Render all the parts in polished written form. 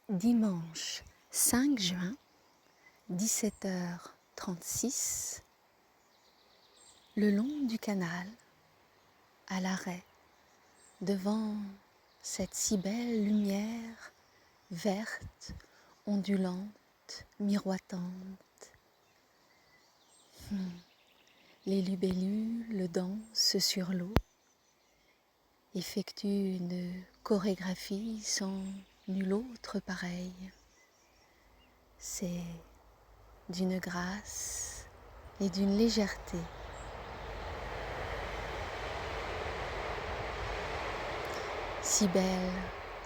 Dimanche 5 juin, 17h36, le long du canal, à l'arrêt, devant cette si belle lumière verte, ondulante, miroitante. Les libellules dansent sur l'eau, effectuent une chorégraphie sans nul autre pareil. C'est d'une grâce et d'une légèreté. Si belle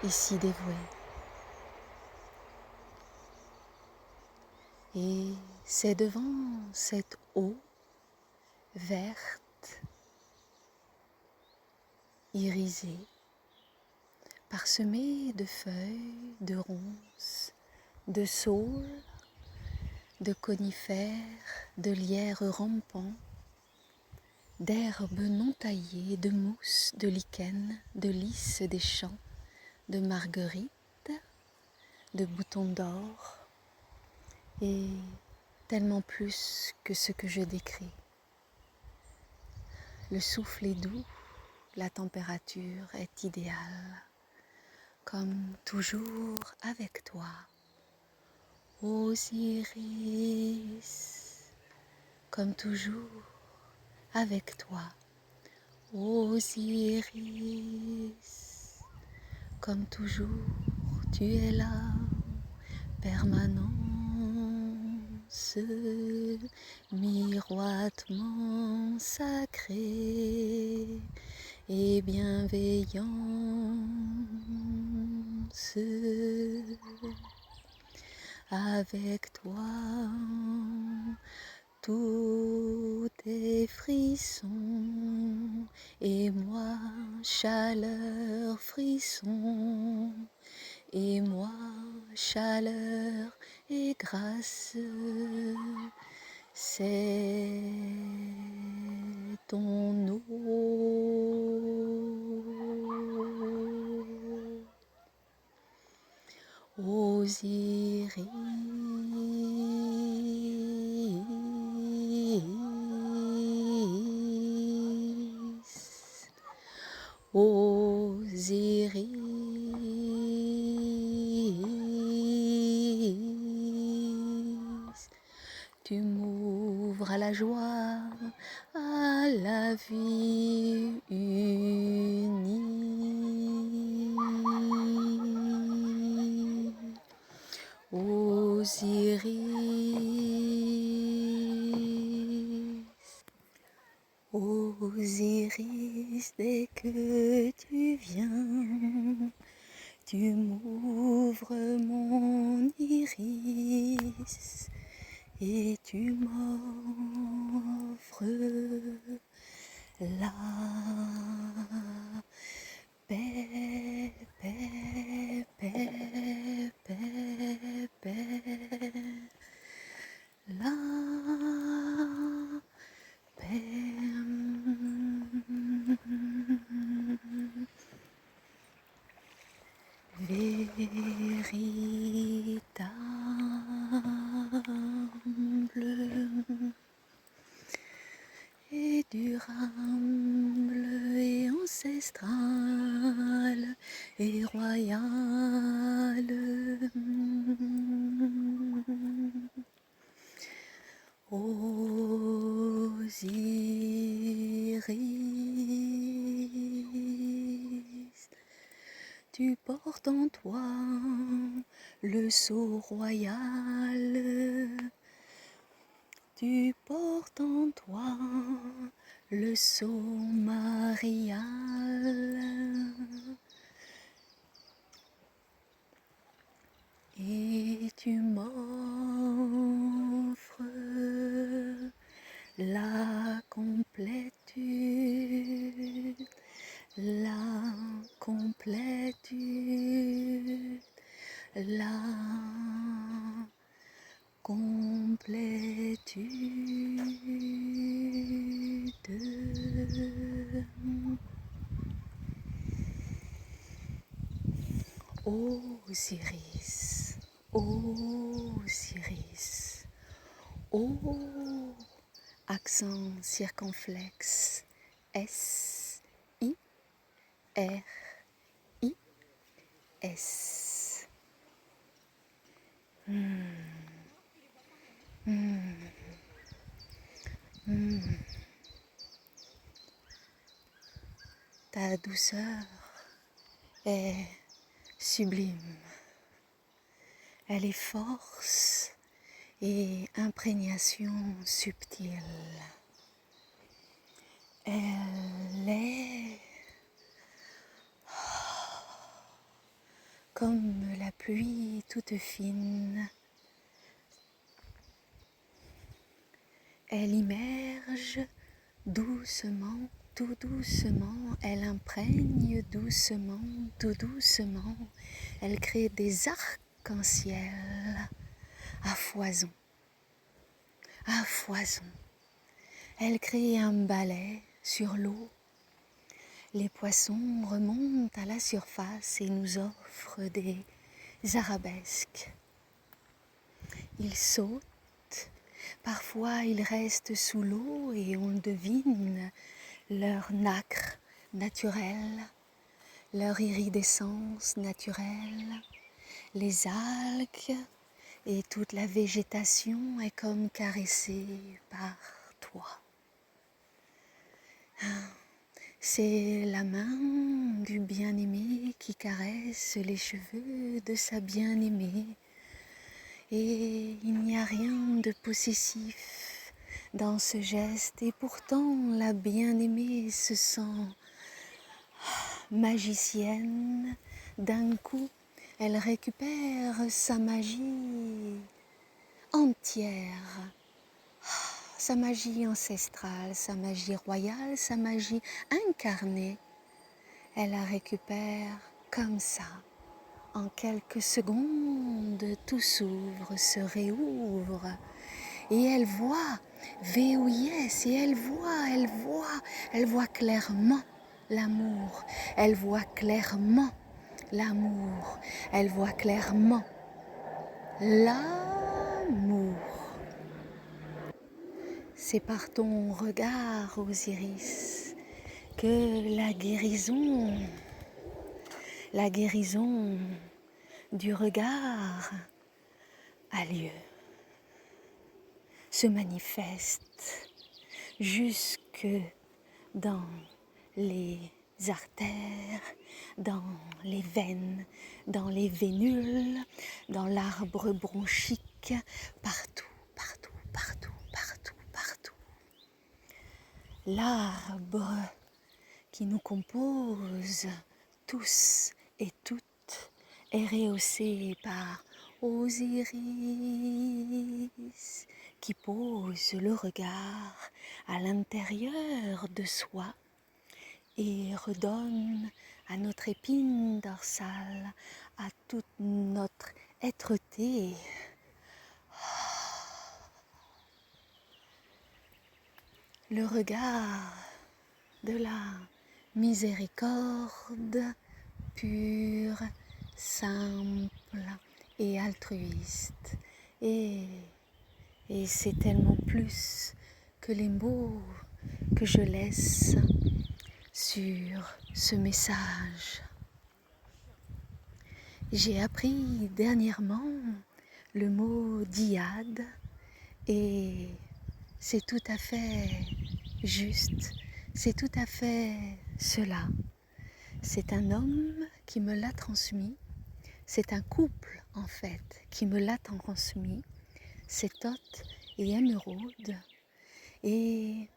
et si dévouée. Et c'est devant cette eau verte, irisée, parsemée de feuilles, de ronces, de saules, de conifères, de lierres rampants, d'herbes non taillées, de mousses, de lichens, de lys des champs, de marguerites, de boutons d'or, et tellement plus que ce que je décris. Le souffle est doux, la température est idéale, comme toujours avec toi, Osiris, comme toujours avec toi, Osiris, comme toujours tu es là, permanence, miroitement sacré et bienveillance. Avec toi, tout est frisson, et moi, chaleur, frisson, et moi, chaleur et grâce, c'est ton eau. Osiris, Osiris, tu m'ouvres à la joie, à la vie unie. Osiris, Osiris, dès que tu viens, tu m'ouvres mon iris et tu m'offres la paix, paix, paix, paix, paix, la paix. Véritable et durable et ancestrale et royale. Osiris, tu portes en toi le sceau royal, tu portes en toi le sceau marial, et tu m'offres la complétude, la complétude, la complétude. Osiris, Osiris, O, accent circonflexe, S, I, R, I, S. Ta douceur est sublime. Elle est force et imprégnation subtile. Elle est comme la pluie toute fine. Elle immerge doucement, tout doucement, elle imprègne doucement, tout doucement. Elle crée des arcs-en-ciel à foison, à foison. Elle crée un balai sur l'eau. Les poissons remontent à la surface et nous offrent des arabesques. Ils sautent, parfois ils restent sous l'eau et on devine leur nacre naturelle, leur iridescence naturelle. Les algues et toute la végétation est comme caressée par toi. C'est la main du bien-aimé qui caresse les cheveux de sa bien-aimée. Et il n'y a rien de possessif dans ce geste. Et pourtant, la bien-aimée se sent magicienne. D'un coup, elle récupère sa magie entière. Sa magie ancestrale, sa magie royale, sa magie incarnée. Elle la récupère comme ça. En quelques secondes, tout s'ouvre, se réouvre. Et elle voit VOIS, et elle voit clairement l'amour. Elle voit clairement l'amour. Elle voit clairement l'amour. C'est par ton regard, Osiris, que la guérison du regard a lieu, se manifeste jusque dans les artères, dans les veines, dans les vénules, dans l'arbre bronchique, partout, partout, partout, partout, partout. L'arbre qui nous compose tous et toutes est rehaussé par Osiris qui pose le regard à l'intérieur de soi et redonne à notre épine dorsale, à toute notre êtreté, le regard de la miséricorde pure, simple et altruiste. Et c'est tellement plus que les mots que je laisse sur ce message. J'ai appris dernièrement le mot dyade et c'est tout à fait juste, c'est tout à fait cela. C'est un homme qui me l'a transmis, c'est un couple en fait qui me l'a transmis, c'est Thoth et Émeraude. Et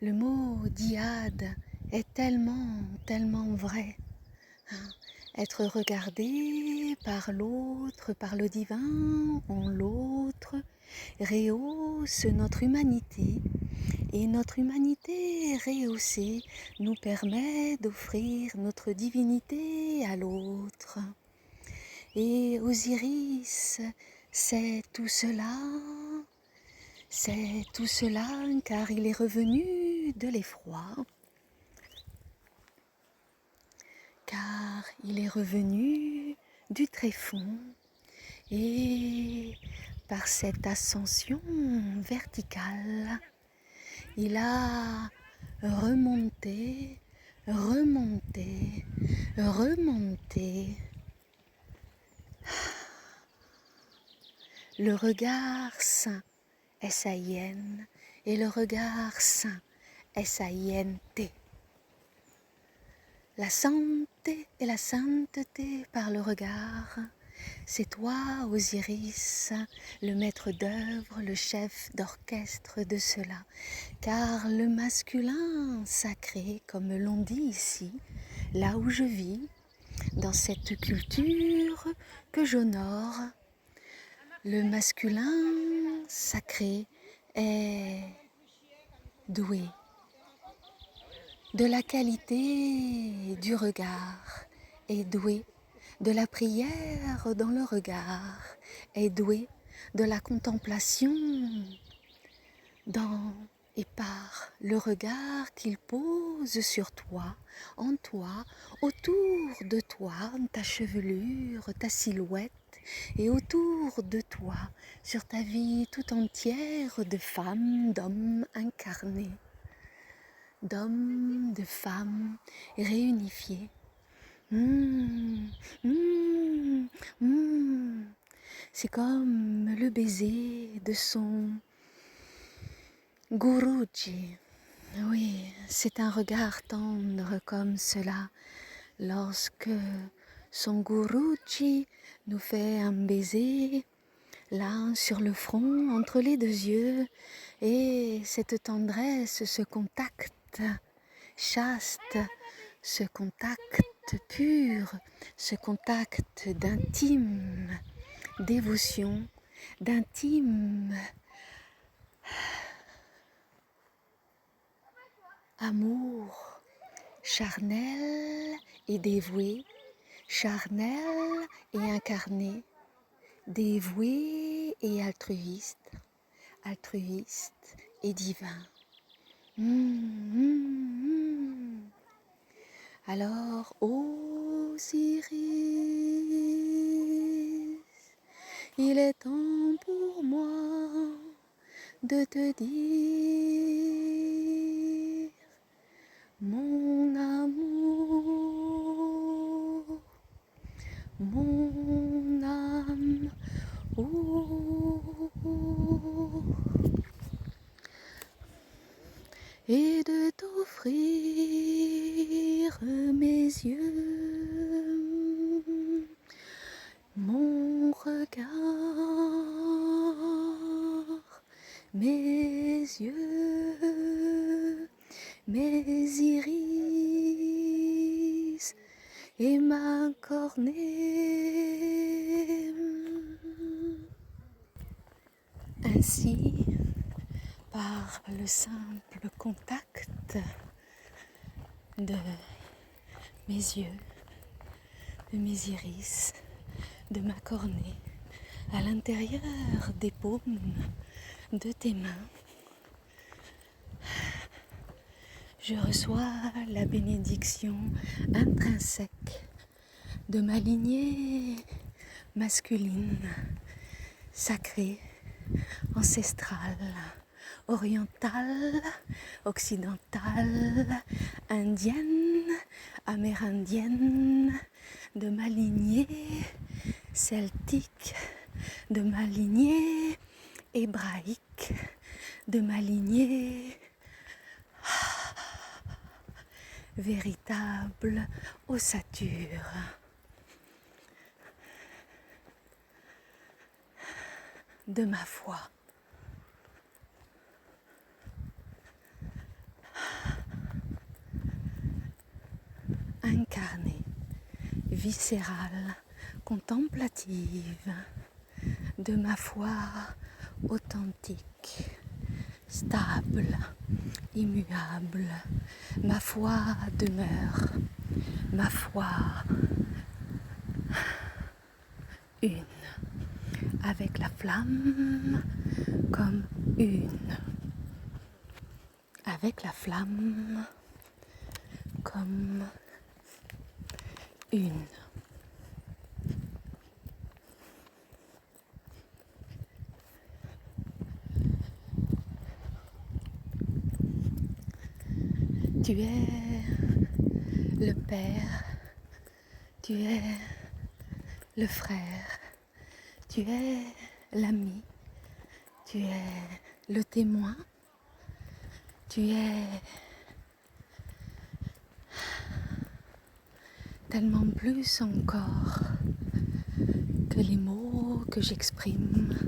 le mot dyade est tellement, tellement vrai. Être regardé par l'autre, par le divin en l'autre, rehausse notre humanité. Et notre humanité rehaussée nous permet d'offrir notre divinité à l'autre. Et Osiris, c'est tout cela car il est revenu de l'effroi. Car il est revenu du tréfonds et par cette ascension verticale, il a remonté, remonté, remonté. Le regard saint, S-A-I-N, et le regard saint, S-A-I-N-T. La santé et la sainteté par le regard, c'est toi, Osiris, le maître d'œuvre, le chef d'orchestre de cela. Car le masculin sacré, comme l'on dit ici, là où je vis, dans cette culture que j'honore, le masculin sacré est doué de la qualité du regard, est doué de la prière dans le regard, est doué de la contemplation dans et par le regard qu'il pose sur toi, en toi, autour de toi, ta chevelure, ta silhouette, et autour de toi, sur ta vie tout entière de femme, d'homme incarné, d'hommes, de femmes réunifiés. C'est comme le baiser de son Guruji. Oui, c'est un regard tendre comme cela. Lorsque son Guruji nous fait un baiser, là, sur le front, entre les deux yeux, et cette tendresse, ce contact chaste, ce contact pur, ce contact d'intime dévotion, d'intime amour charnel et dévoué, charnel et incarné, dévoué et altruiste, altruiste et divin. Alors, Osiris, il est temps pour moi de te dire mon amour, mon âme, et de t'offrir mes yeux, mon regard, mes yeux, mes iris et ma cornée. Ainsi, par le simple contact de mes yeux, de mes iris, de ma cornée, à l'intérieur des paumes de tes mains, je reçois la bénédiction intrinsèque de ma lignée masculine, sacrée, ancestrale, orientale, occidentale, indienne, amérindienne, de ma lignée celtique, de ma lignée hébraïque, de ma lignée véritable ossature. De ma foi. Incarnée, viscérale, contemplative, de ma foi authentique, stable, immuable, ma foi demeure, ma foi une, avec la flamme comme une, avec la flamme comme une. Tu es le père, tu es le frère, tu es l'ami, tu es le témoin, tu es tellement plus encore que les mots que j'exprime.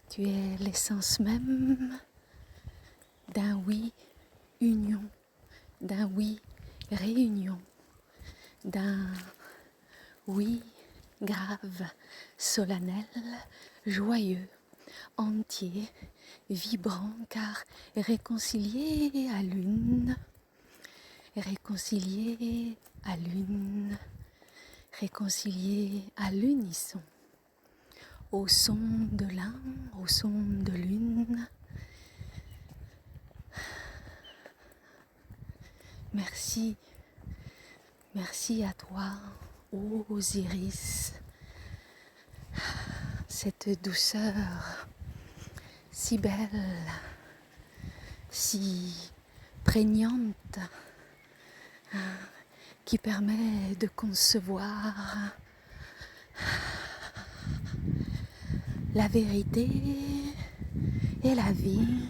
Tu es l'essence même d'un oui union, d'un oui réunion, d'un oui grave, solennel, joyeux, entier, vibrant, car réconcilié à l'une, réconcilié à l'une, réconcilié à l'unisson, au son de l'un, au son de l'une. Merci, merci à toi, ô Osiris, cette douceur si belle, si prégnante, qui permet de concevoir la vérité et la vie,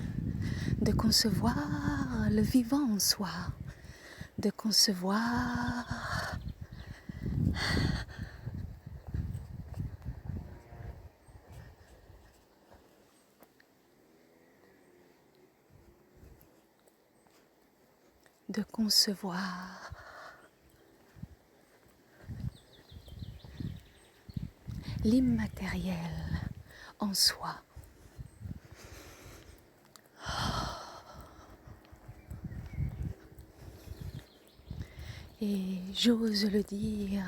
de concevoir le vivant en soi, de concevoir l'immatériel en soi. Et j'ose le dire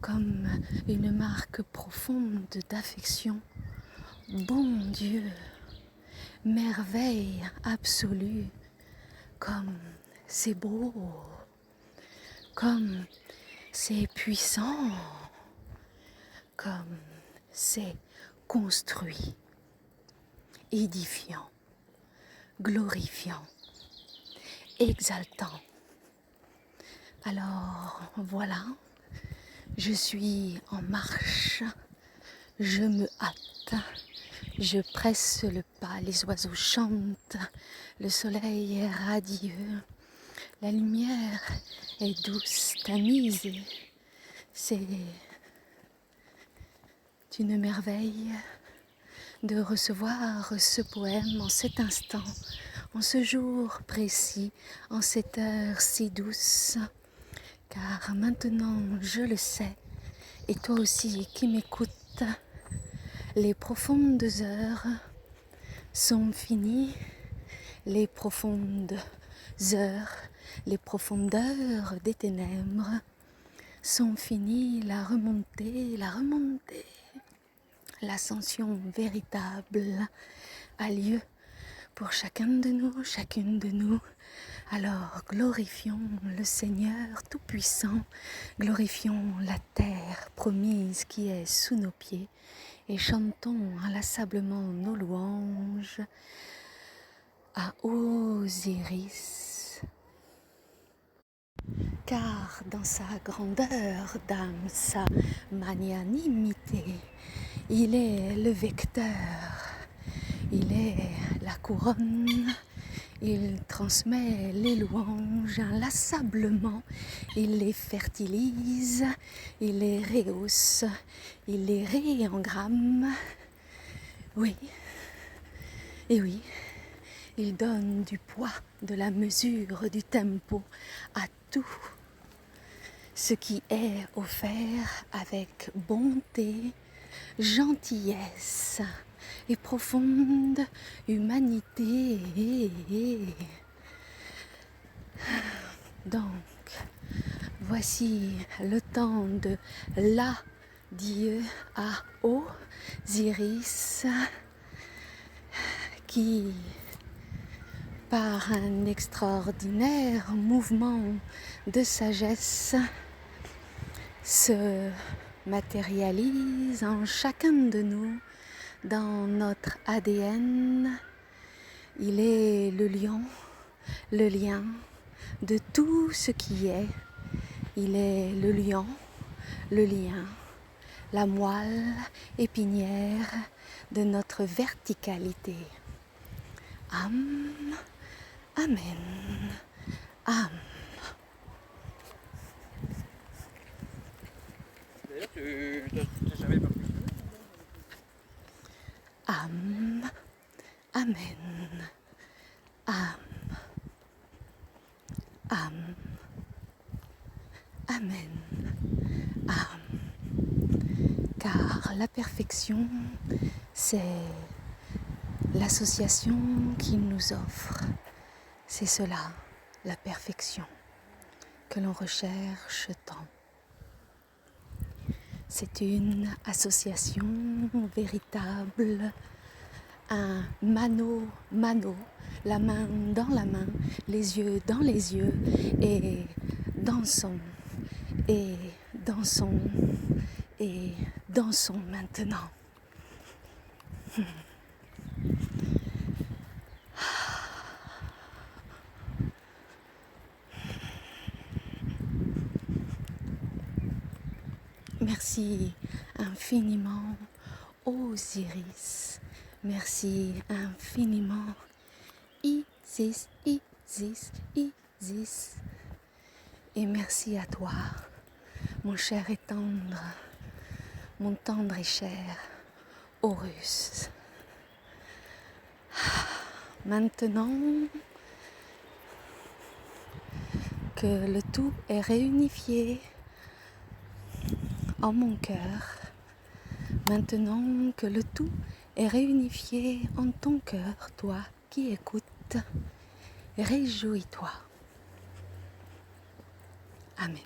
comme une marque profonde d'affection. Bon Dieu, merveille absolue, comme c'est beau, comme c'est puissant, comme c'est construit, édifiant, glorifiant, exaltant. Alors voilà, je suis en marche, je me hâte, je presse le pas, les oiseaux chantent, le soleil est radieux, la lumière est douce, tamisée. C'est une merveille de recevoir ce poème en cet instant, en ce jour précis, en cette heure si douce. Car maintenant je le sais, et toi aussi qui m'écoutes, les profondes heures sont finies, les profondes heures, les profondeurs des ténèbres sont finies, la remontée, l'ascension véritable a lieu pour chacun de nous, chacune de nous. Alors glorifions le Seigneur Tout-Puissant, glorifions la terre promise qui est sous nos pieds et chantons inlassablement nos louanges à Osiris. Car dans sa grandeur d'âme, sa magnanimité, il est le vecteur, il est la couronne. Il transmet les louanges inlassablement, il les fertilise, il les rehausse, il les réengramme. Oui, et oui, il donne du poids, de la mesure, du tempo à tout ce qui est offert avec bonté, gentillesse et profonde humanité. Donc, voici le temps de l'adieu à Osiris qui, par un extraordinaire mouvement de sagesse, se matérialise en chacun de nous, dans notre ADN, Il est le lion, le lien de tout ce qui est. Il est le lion, le lien, la moelle épinière de notre verticalité. Am, amen, am. D'ailleurs, tu t'as jamais perfectionné? Am, amen, am, am, amen, am. Car la perfection, c'est l'association qu'il nous offre. C'est cela, la perfection, que l'on recherche tant. C'est une association véritable, un mano, la main dans la main, les yeux dans les yeux, et dansons, et dansons, et dansons maintenant. Merci infiniment, Osiris. Merci infiniment, Isis, Isis, Isis. Et merci à toi, mon cher et tendre, mon tendre et cher Horus. Maintenant que le tout est réunifié en mon cœur, maintenant que le tout est réunifié en ton cœur, toi qui écoutes, réjouis-toi. Amen.